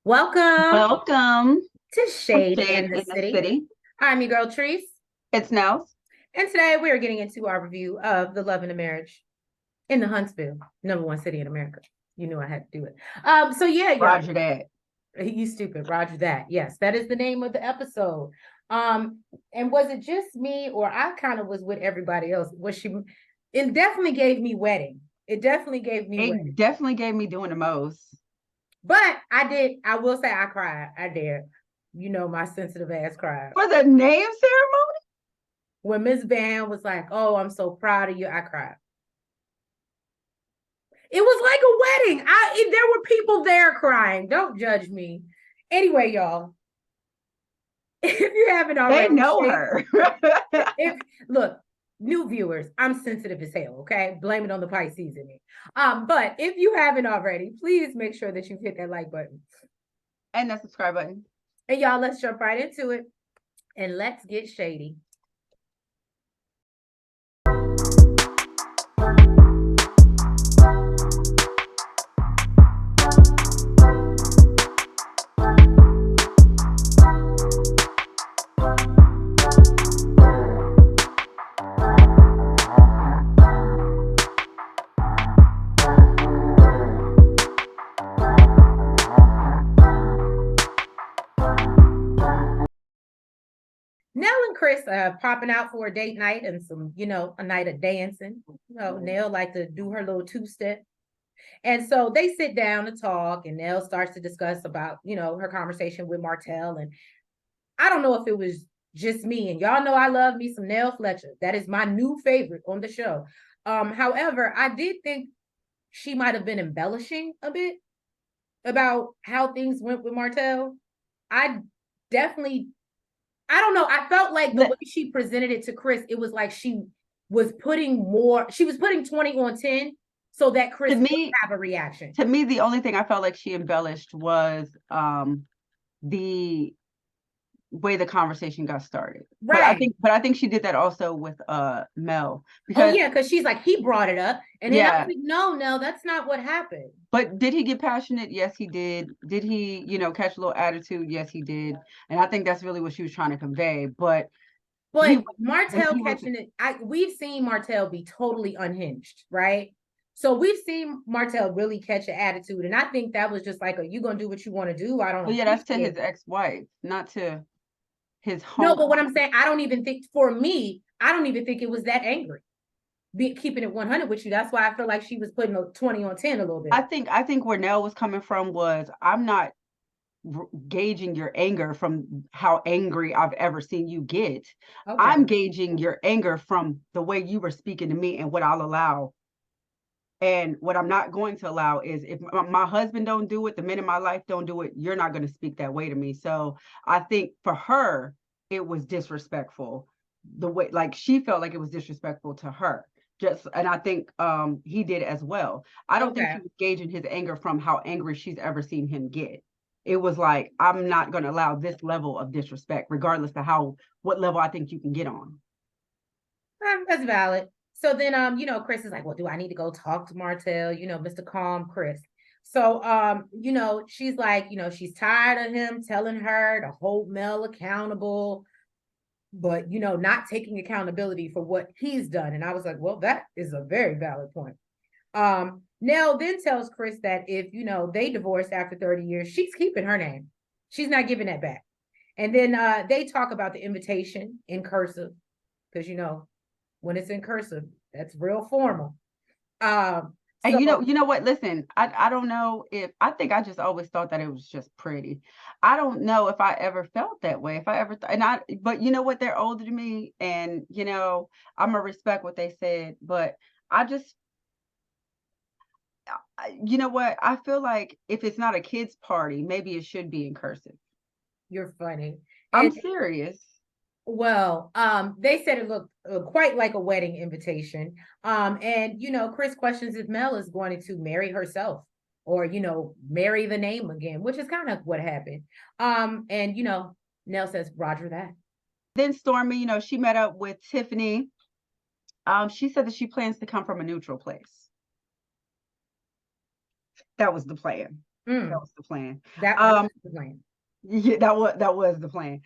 Welcome Welcome to to Shady Shade in the in the City. City. I'm your girl, Treese. It's Nels. And today we are getting into our review of The Love and the Marriage in the Huntsville, #1 city in America. You knew I had to do it. So yeah, y'all. Roger that. You stupid, Roger that. Yes, that is the name of the episode. And was it just me, or I kind of was with everybody else? It definitely gave me wedding. It definitely gave me wedding. It definitely gave me doing the most. But I will say I cried. I did. You know, my sensitive ass cried. For the name ceremony? When Miss Van was like, "Oh, I'm so proud of you," I cried. It was like a wedding. There were people there crying. Don't judge me. Anyway, y'all, if you haven't They already, know her. if look, new viewers, I'm sensitive as hell. Okay, blame it on the Pisces in me. But if you haven't already, please make sure that you hit that like button And the subscribe button. and y'all. Let's jump right into it and let's get shady. Nell and Chris popping out for a date night and some, a night of dancing. Nell like to do her little two-step. And so they sit down to talk, and Nell starts to discuss about, her conversation with Martell. And I don't know if it was just me, and y'all know I love me some Nell Fletcher. That is my new favorite on the show. However, I did think she might have been embellishing a bit about how things went with Martell. I definitely I don't know. I felt like the way she presented it to Chris, it was like she was putting 20 on 10 so that Chris would have a reaction. To me, the only thing I felt like she embellished was the way the conversation got started. Right. But I think she did that also with Mel. Because she's like, he brought it up. And then I was like, no, that's not what happened. But did he get passionate? Yes, he did. Did he, catch a little attitude? Yes, he did. And I think that's really what she was trying to convey. But Martell catching it, we've seen Martell be totally unhinged, right? So we've seen Martell really catch an attitude. And I think that was just like, you going to do what you want to do? I don't know. Well, yeah, that's to his ex-wife, not to his home. No, but what I'm saying, I don't even think it was that angry. Keeping it 100 with you. That's why I feel like she was putting a 20 on 10 a little bit. I think where Nell was coming from was, I'm not gauging your anger from how angry I've ever seen you get. Okay. I'm gauging your anger from the way you were speaking to me and what I'll allow. And what I'm not going to allow is, if my husband don't do it, the men in my life don't do it, you're not going to speak that way to me. So I think for her, it was disrespectful. The way, like, she felt like it was disrespectful to her. And I think he did as well. I don't think he was gauging his anger from how angry she's ever seen him get. It was like, I'm not going to allow this level of disrespect, regardless of what level I think you can get on. That's valid. So then, Chris is like, well, do I need to go talk to Martell? Mr. Calm Chris. So, she's like, she's tired of him telling her to hold Mel accountable, but, not taking accountability for what he's done. And I was like, well, that is a very valid point. Nell then tells Chris that if, they divorced after 30 years, she's keeping her name. She's not giving that back. And then they talk about the invitation in cursive, because, when it's in cursive, that's real formal. And you know what? Listen, I don't know I think I just always thought that it was just pretty. I don't know if I ever felt that way. But you know what? They're older than me, and I'm gonna respect what they said. But you know what? I feel like if it's not a kid's party, maybe it should be in cursive. You're funny. I'm serious. Well, they said it looked quite like a wedding invitation. And Chris questions if Mel is going to marry herself or marry the name again, which is kind of what happened. And Nell says, Roger that. Then Stormy, she met up with Tiffany. She said that she plans to come from a neutral place. That was the plan. That was the plan. That was the plan. Yeah, that was the plan.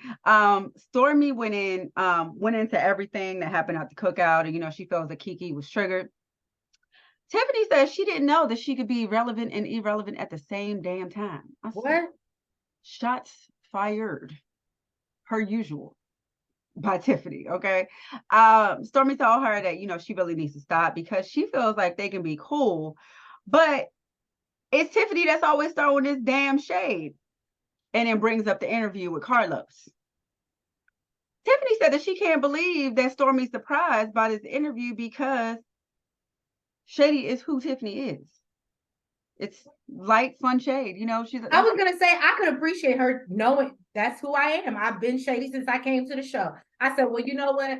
Stormy went into everything that happened at the cookout, and she feels that Kiki was triggered. Tiffany says she didn't know that she could be relevant and irrelevant at the same damn time. I What? said, shots fired, per usual, by Tiffany. Okay. Stormy told her that she really needs to stop because she feels like they can be cool, but it's Tiffany that's always throwing this damn shade. And then brings up the interview with Carlos. Tiffany said that she can't believe that Stormy's surprised by this interview because Shady is who Tiffany is. It's light, fun shade. I was gonna say I could appreciate her knowing that's who I am. I've been shady since I came to the show. I said, well, you know what?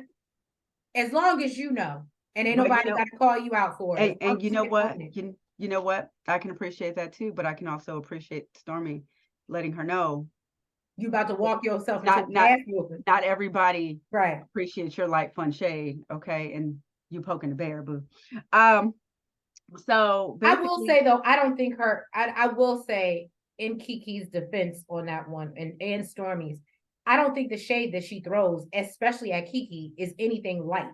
As long as you know, and ain't nobody got to call you out for it. And you know what? You know what? I can appreciate that too, but I can also appreciate Stormy letting her know you about to walk yourself into not everybody right appreciates your light, fun shade, okay? And you poking the bear, boo. So I will say though, I don't think I will say in Kiki's defense on that one and Stormy's, I don't think the shade that she throws, especially at Kiki, is anything light.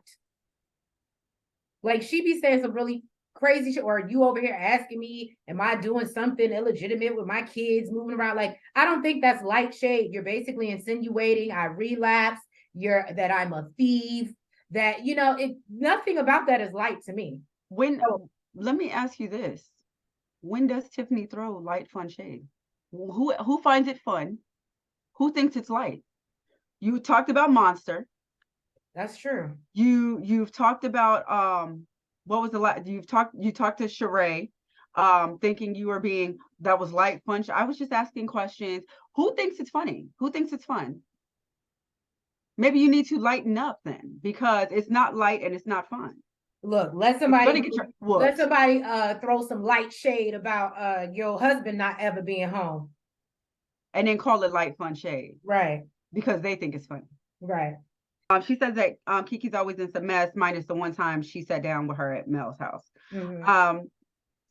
Like she be saying some really crazy shit, or you over here asking me, am I doing something illegitimate with my kids moving around? Like, I don't think that's light shade. You're basically insinuating I relapse, that I'm a thief, that nothing about that is light to me. Let me ask you this. When does Tiffany throw light, fun shade? Who finds it fun? Who thinks it's light? You talked about Monster. That's true. You've talked about what was the last? You talked to Sheree, thinking you were that was light, fun. I was just asking questions. Who thinks it's funny? Who thinks it's fun? Maybe you need to lighten up then, because it's not light and it's not fun. Look, let somebody throw some light shade about your husband not ever being home, and then call it light, fun shade, right? Because they think it's funny, right? She says that Kiki's always in some mess, minus the one time she sat down with her at Mel's house. Mm-hmm.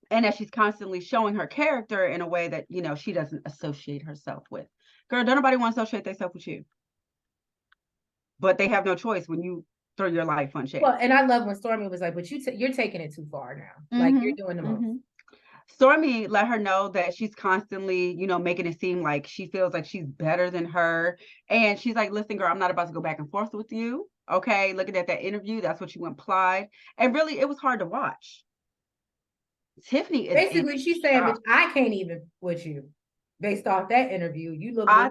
And that she's constantly showing her character in a way that she doesn't associate herself with. Girl, don't nobody want to associate themselves with you, but they have no choice when you throw your light, fun shade. Well, and I love when Stormy was like, but you're taking it too far now. Like you're doing the most. Stormy let her know that she's constantly, making it seem like she feels like she's better than her. And she's like, listen, girl, I'm not about to go back and forth with you. Okay. Looking at that interview, that's what you implied. And really, it was hard to watch. Tiffany is basically she's saying, bitch, I can't even with you based off that interview. You look. I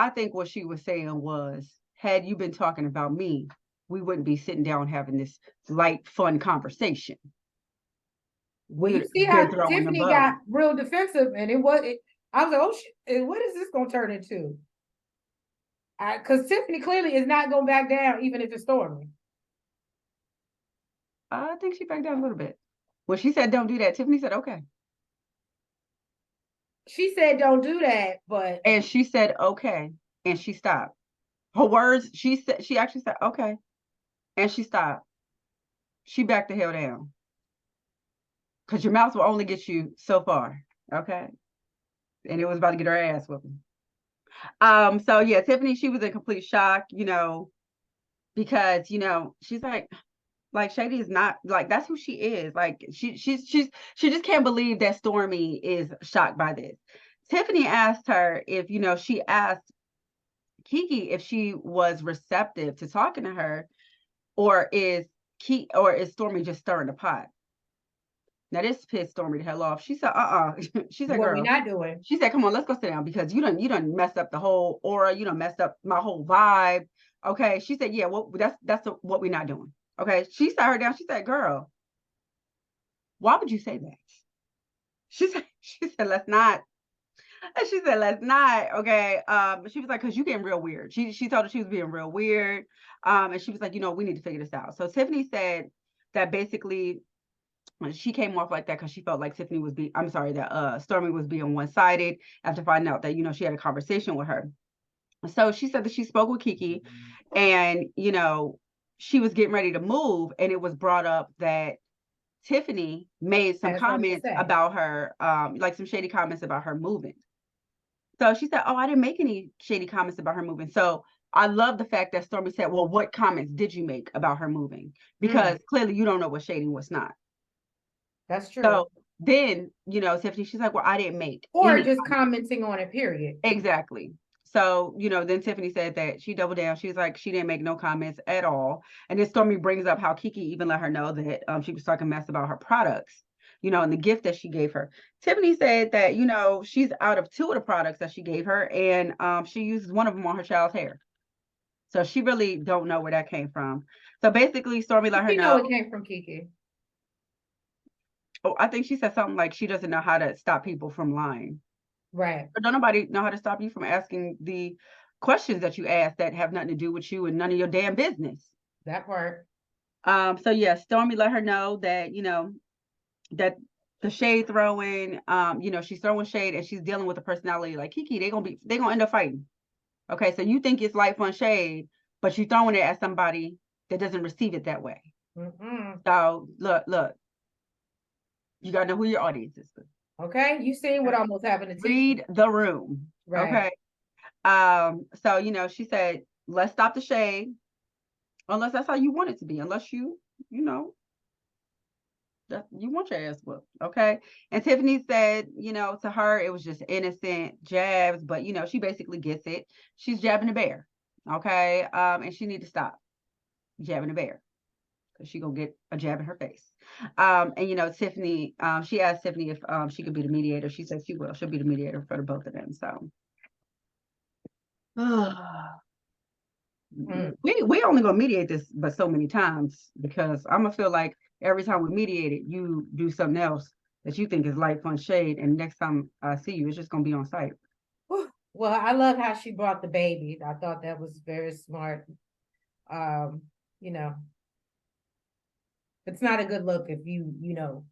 think what she was saying was, had you been talking about me, we wouldn't be sitting down having this light, fun conversation. Well, you see how Tiffany got real defensive, and I was like, oh shit, what is this gonna turn into? Because Tiffany clearly is not going back down, even if it's Stormy. I think she backed down a little bit. When she said, don't do that, Tiffany said, okay. She said, don't do that, but. And she said, okay. And she stopped. Her words, she actually said, okay. And she stopped. She backed the hell down. Because your mouth will only get you so far. Okay. And it was about to get her ass whooping. So yeah, Tiffany, she was in complete shock, because, she's like Shady is not that's who she is. Like she just can't believe that Stormy is shocked by this. Tiffany asked her if, she asked Kiki if she was receptive to talking to her, or is Stormy just stirring the pot? Now this pissed Stormy the hell off. She said, She said, what girl, we not doing? She said, come on, let's go sit down, because you done messed up the whole aura. You done messed up my whole vibe. Okay. She said, yeah, well, that's what we're not doing. Okay. She sat her down. She said, girl, why would you say that? She said, let's not. And she said, let's not. Okay. She was like, cause you getting real weird. She told her she was being real weird. And she was like, we need to figure this out. So Tiffany said that basically she came off like that because she felt like Stormy was being one-sided after finding out that, she had a conversation with her. So she said that she spoke with Kiki, and, she was getting ready to move, and it was brought up that Tiffany made some Had something to comments say. about her, like some shady comments about her moving. So she said, oh, I didn't make any shady comments about her moving. So I love the fact that Stormy said, well, what comments did you make about her moving? Because clearly you don't know what's shady and what's not. That's true. So then, you know, Tiffany, she's like, well, I didn't make or any just comments. commenting on it, period. Exactly. So, you know, then Tiffany said that she doubled down. She's like, she didn't make no comments at all. And then Stormy brings up how Kiki even let her know that she was talking mess about her products, you know, and the gift that she gave her. Tiffany said that, you know, she's out of 2 of the products that she gave her, and she uses one of them on her child's hair. So she really don't know where that came from. So basically, Stormy let her know. It came from Kiki. Oh, I think she said something like she doesn't know how to stop people from lying. Right. But don't nobody know how to stop you from asking the questions that you ask that have nothing to do with you and none of your damn business. That part. So yeah, Stormy let her know that, you know, that the shade throwing, you know, she's throwing shade and she's dealing with a personality like Kiki. They're gonna end up fighting. Okay, so you think it's light fun shade, but you're throwing it at somebody that doesn't receive it that way. So look, you gotta know who your audience is. Okay, you seen what almost happened to teach. Read the room. Right. Okay. So you know, she said, let's stop the shade, unless that's how you want it to be, unless you know, that you want your ass whooped. Okay. And Tiffany said, you know, to her, it was just innocent jabs, but you know, she basically gets it. She's jabbing the bear. Okay. And she need to stop jabbing the bear, because she gonna get a jab in her face. And you know, Tiffany, she asked Tiffany if she could be the mediator. She said she will. She'll be the mediator for the both of them. So we only gonna mediate this but so many times, because I'm gonna feel like every time we mediate it, you do something else that you think is light fun shade, and next time I see you, it's just gonna be on site. Well, I love how she brought the baby. I thought that was very smart. You know, it's not a good look if you know,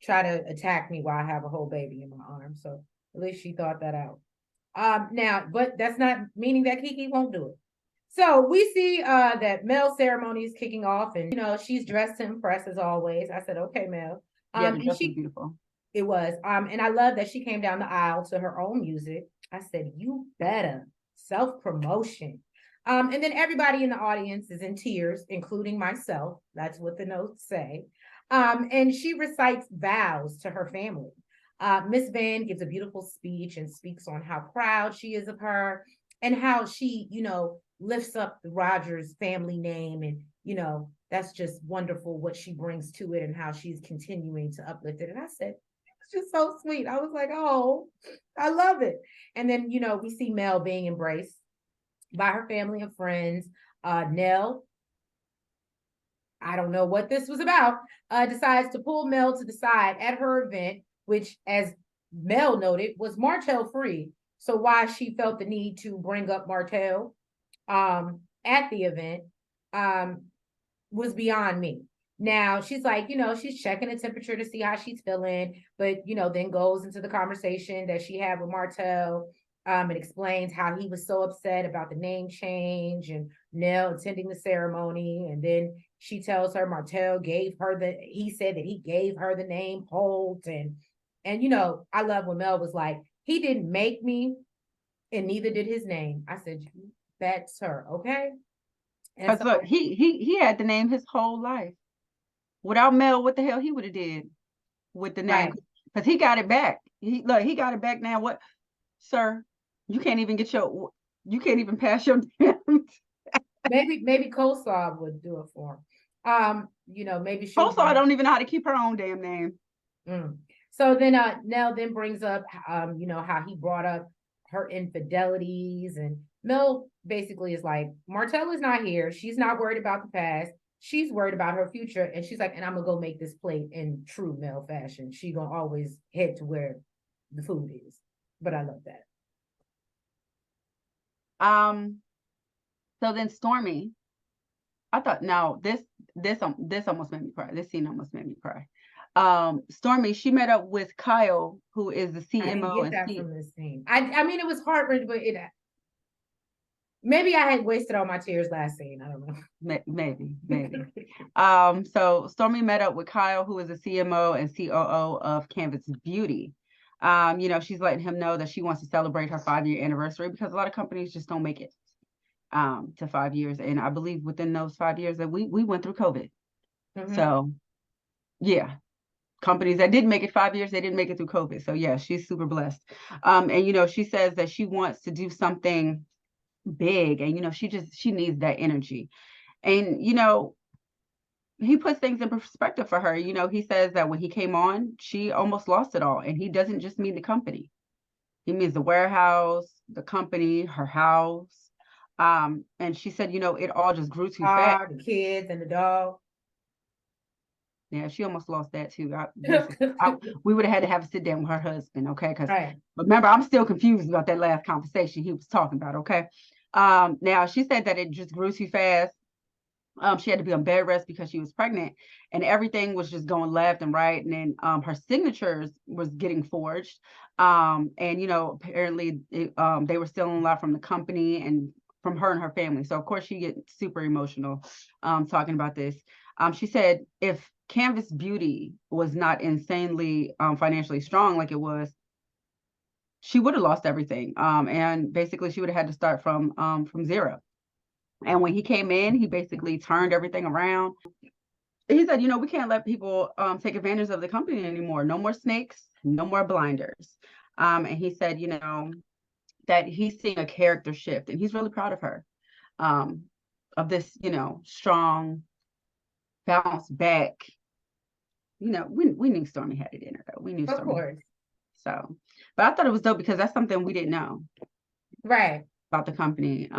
try to attack me while I have a whole baby in my arms. So at least she thought that out. Now, but that's not meaning that Kiki won't do it. So we see that Mel's ceremony is kicking off, and you know, she's dressed to impress as always. I said, okay, Mel. Yeah, the dress was beautiful. It was. And I love that she came down the aisle to her own music. I said, you better. Self-promotion. And then everybody in the audience is in tears, including myself. That's what the notes say. And she recites vows to her family. Miss Van gives a beautiful speech and speaks on how proud she is of her and how she, you know, lifts up the Rodgers family name. And, you know, that's just wonderful what she brings to it and how she's continuing to uplift it. And I said, it's just so sweet. I was like, oh, I love it. And then, you know, we see Mel being embraced by her family and friends. Nell, I don't know what this was about, decides to pull Mel to the side at her event, which, as Mel noted, was Martell free. So why she felt the need to bring up Martell at the event was beyond me. Now she's like, you know, she's checking the temperature to see how she's feeling, but you know, then goes into the conversation that she had with Martell. It explains how he was so upset about the name change and Nell attending the ceremony. And then she tells her Martell he said that he gave her the name Holt. And you know, I love when Mel was like, he didn't make me and neither did his name. I said, that's her, okay? And so, look, he had the name his whole life. Without Mel, what the hell he would have did with the name? Because he got it back. He got it back now. What, sir? You can't even pass your damn. Maybe Coleslaw would do it for him. You know, maybe Coleslaw don't even know how to keep her own damn name. So then Nell then brings up you know, how he brought up her infidelities, and Mel basically is like, Martell is not here. She's not worried about the past. She's worried about her future. And she's like, and I'm gonna go make this plate in true Mel fashion. She gonna always head to where the food is. But I love that. So then Stormy, I thought, now this almost made me cry. This scene almost made me cry. Stormy, she met up with Kyle, who is the CMO. I didn't get that from this scene. I mean, it was heart-wrenching, but Maybe I had wasted all my tears last scene. I don't know. Maybe. So Stormy met up with Kyle, who is the CMO and COO of Canvas Beauty. She's letting him know that she wants to celebrate her 5-year anniversary because a lot of companies just don't make it to 5 years. And I believe within those 5 years that we went through COVID. Mm-hmm. So yeah, companies that didn't make it 5 years, they didn't make it through COVID. So yeah, she's super blessed. And she says that she wants to do something big, and she needs that energy. And he puts things in perspective for her. He says that when he came on, she almost lost it all, and he doesn't just mean the company. He means the warehouse, the company, her house. And she said, it all just grew too fast. The kids and the dog. Yeah, she almost lost that too. We would have had to have a sit down with her husband, okay? Because remember, I'm still confused about that last conversation he was talking about, okay? Now she said that it just grew too fast. She had to be on bed rest because she was pregnant, and everything was just going left and right. And then her signatures was getting forged. And apparently they were stealing a lot from the company and from her and her family. So of course she gets super emotional talking about this. She said if Canvas Beauty was not insanely financially strong like it was, she would have lost everything. And basically she would have had to start from zero. And when he came in, he basically turned everything around. He said, we can't let people take advantage of the company anymore. No more snakes, no more blinders. And he said, that he's seeing a character shift, and he's really proud of her, of this, strong bounce back. We knew Stormy had it in her, though. We knew Stormy. Of course. So, but I thought it was dope because that's something we didn't know. Right. About the company.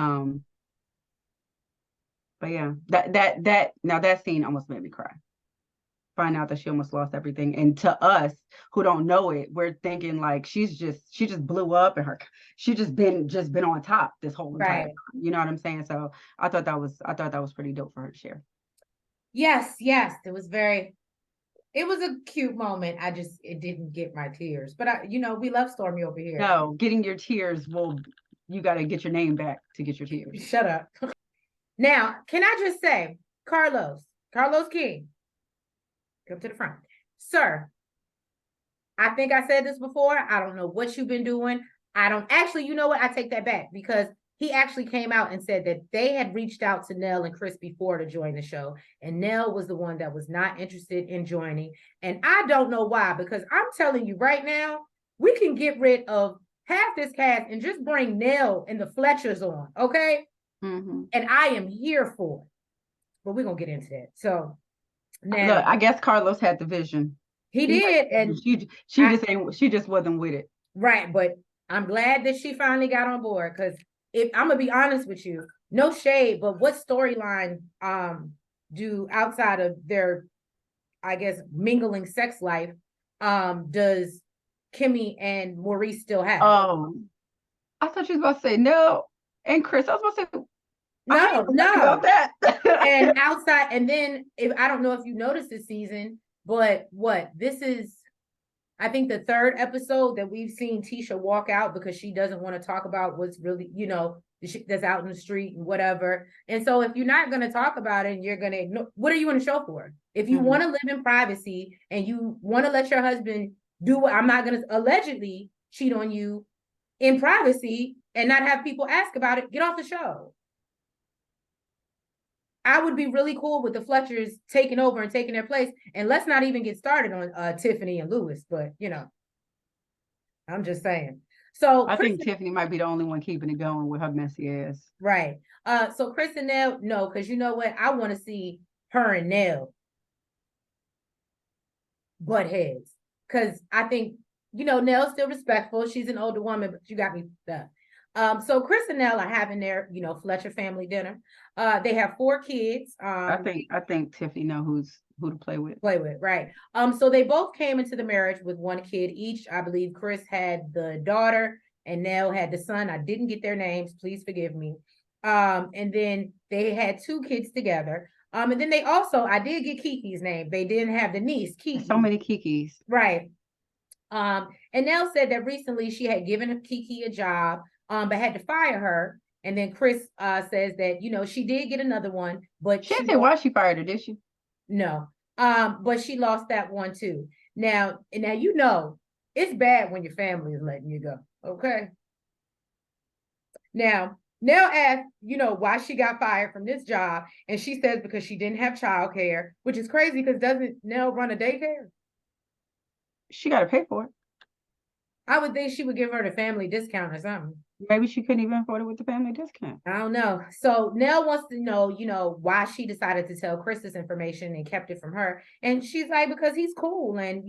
But yeah, that scene almost made me cry. Find out that she almost lost everything, and to us who don't know it, we're thinking like she just blew up, and she just been on top this whole entire time. You know what I'm saying? So I thought that was pretty dope for her to share. Yes, it was a cute moment. It didn't get my tears, but we love Stormy over here. No, getting your tears you got to get your name back to get your tears. Shut up. Now, can I just say, Carlos King, come to the front. Sir, I think I said this before. I don't know what you've been doing. You know what? I take that back because he actually came out and said that they had reached out to Nell and Chris before to join the show. And Nell was the one that was not interested in joining. And I don't know why, because I'm telling you right now, we can get rid of half this cast and just bring Nell and the Fletchers on, okay? Mm-hmm. And I am here for it. But we're going to get into that. So now, look, I guess Carlos had the vision. He did. And she just wasn't with it. Right. But I'm glad that she finally got on board, because if I'm going to be honest with you, no shade, but what storyline do outside of their, I guess, mingling sex life does Kimmy and Maurice still have? Oh, I thought you was about to say no. And Chris, I was about to say no about that. And outside, and then I don't know if you noticed this season, but this is, I think, the third episode that we've seen Tisha walk out because she doesn't want to talk about what's really, that's out in the street and whatever. And so if you're not going to talk about it and you're going to ignore, what are you in the show for? If you want to live in privacy and you want to let your husband do what, I'm not going to allegedly cheat on you in privacy and not have people ask about it, get off the show. I would be really cool with the Fletchers taking over and taking their place. And let's not even get started on Tiffany and Louis, but I'm just saying. So I think Tiffany might be the only one keeping it going with her messy ass. Right. So Chris and Nell, no, because you know what? I want to see her and Nell butt heads. Because I think, Nell's still respectful. She's an older woman, but you got me stuck. So Chris and Nell are having their, Fletcher family dinner. They have 4 kids. I think Tiffany know who to play with. Right. So they both came into the marriage with 1 kid each. I believe Chris had the daughter and Nell had the son. I didn't get their names. Please forgive me. And then they had 2 kids together. And then they also, I did get Kiki's name. They didn't have the niece, Kiki. So many Kikis. Right. And Nell said that recently she had given Kiki a job, but had to fire her. And then Chris says that, she did get another one, but she didn't say why she fired her, did she? No. But she lost that one too. Now, it's bad when your family is letting you go. Okay. Now, Nell asked, why she got fired from this job. And she says because she didn't have childcare, which is crazy because doesn't Nell run a daycare? She got to pay for it. I would think she would give her the family discount or something. Maybe she couldn't even afford it with the family discount. I don't know. So Nell wants to know, why she decided to tell Chris this information and kept it from her. And she's like, because he's cool. And,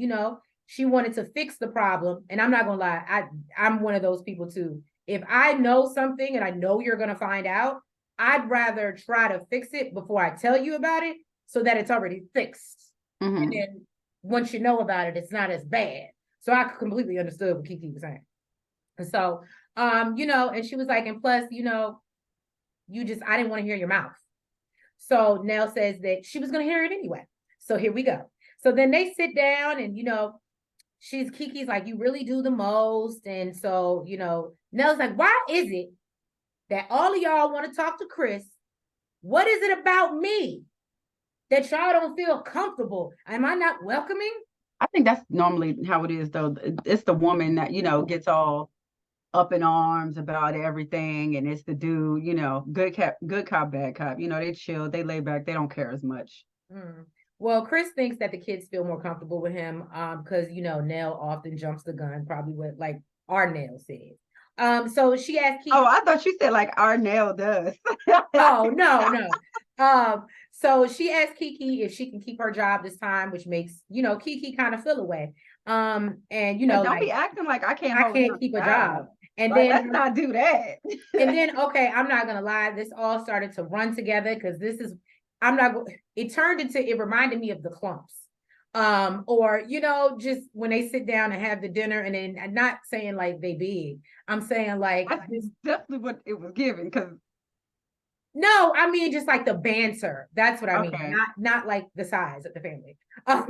she wanted to fix the problem. And I'm not going to lie. I'm one of those people too. If I know something and I know you're going to find out, I'd rather try to fix it before I tell you about it so that it's already fixed. Mm-hmm. And then once you know about it, it's not as bad. So I completely understood what Kiki was saying. And so, and she was like, and plus, I didn't want to hear your mouth. So Nell says that she was going to hear it anyway. So here we go. So then they sit down and, Kiki's like, you really do the most. And so, Nell's like, why is it that all of y'all want to talk to Chris? What is it about me that y'all don't feel comfortable? Am I not welcoming? I think that's normally how it is, though. It's the woman that, gets all up in arms about everything. And it's the dude, good cop, bad cop. They chill, they lay back, they don't care as much. Well, Chris thinks that the kids feel more comfortable with him because, Nell often jumps the gun, probably what like our Nell said. So she asked Kiki. Oh, I thought you said like our Nell does. Oh, no. So she asked Kiki if she can keep her job this time, which makes, Kiki kind of feel away. And, don't be acting like I can't keep a job. And like, then let's not do that. And then, okay, I'm not going to lie. This all started to run together because it turned into, it reminded me of the Clumps. Or, just when they sit down and have the dinner and then I'm not saying like they big. I'm saying like. That's definitely what it was given because. No, I mean, just like the banter. That's what I mean. Okay. Not like the size of the family.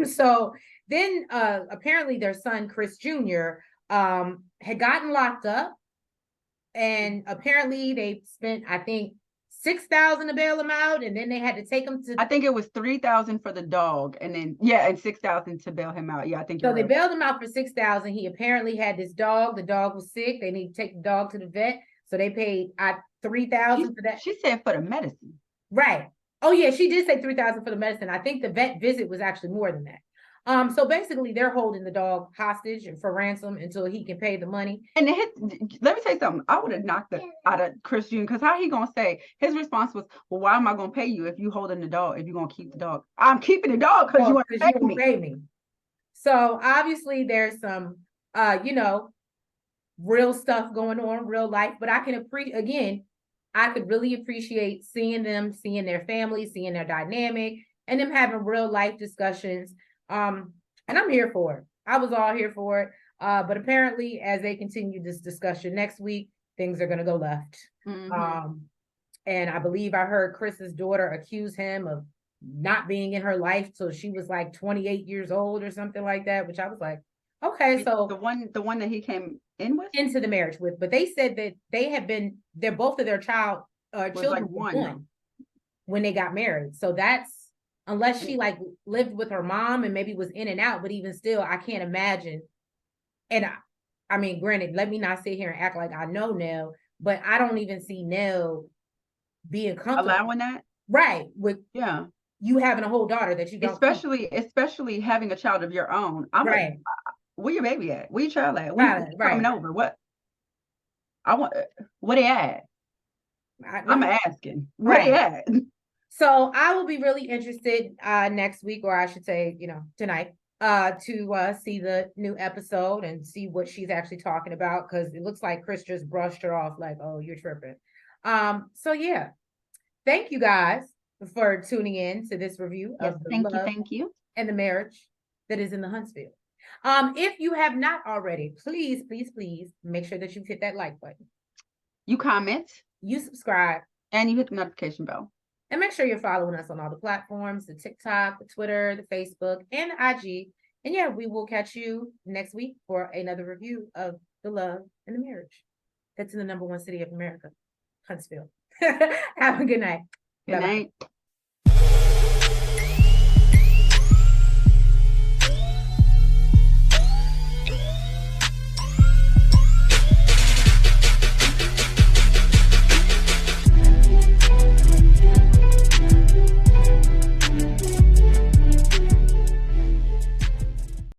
So then apparently their son, Chris Jr., had gotten locked up. And apparently they spent, I think, $6,000 to bail him out, and then they had to take him to. I think it was $3,000 for the dog, and then and $6,000 to bail him out. Yeah, I think so. They bailed him out for $6,000. He apparently had this dog. The dog was sick. They need to take the dog to the vet, so they paid $3,000 for that. She said for the medicine, right? Oh yeah, she did say $3,000 for the medicine. I think the vet visit was actually more than that. So basically they're holding the dog hostage and for ransom until he can pay the money. And let me say something. I would have knocked it out of Chris Jr. because how he gonna say his response was, well, why am I gonna pay you if you holding the dog, if you're gonna keep the dog? I'm keeping the dog because you want to pay me. So obviously there's some real stuff going on, real life, but I could really appreciate seeing their family, seeing their dynamic, and them having real life discussions. And I'm here for it. I was all here for it. But apparently, as they continue this discussion next week, things are going to go left. Mm-hmm. And I believe I heard Chris's daughter accuse him of not being in her life till she was like 28 years old or something like that, which I was like, okay, so the one that he came in with into the marriage with, but they said that they're both of their children like one when they got married. So that's, unless she like lived with her mom and maybe was in and out, but even still, I can't imagine. And I mean, granted, let me not sit here and act like I know Nell, but I don't even see Nell being comfortable allowing that, right? With you having a whole daughter that you don't, especially having a child of your own. I'm right. Like, where your baby at? Where your child at? When coming over? What? Where they at? I'm asking. Where they at? So I will be really interested next week, or I should say, tonight, to see the new episode and see what she's actually talking about, because it looks like Chris just brushed her off like, oh, you're tripping. So yeah, thank you guys for tuning in to this review of the thank you, and the marriage that is in the Huntsville. If you have not already, please make sure that you hit that like button. You comment, you subscribe, and you hit the notification bell. And make sure you're following us on all the platforms, the TikTok, the Twitter, the Facebook, and the IG. And yeah, we will catch you next week for another review of The Love and the Marriage that's in the #1 city of America. Huntsville. Have a good night. Good Bye-bye. night.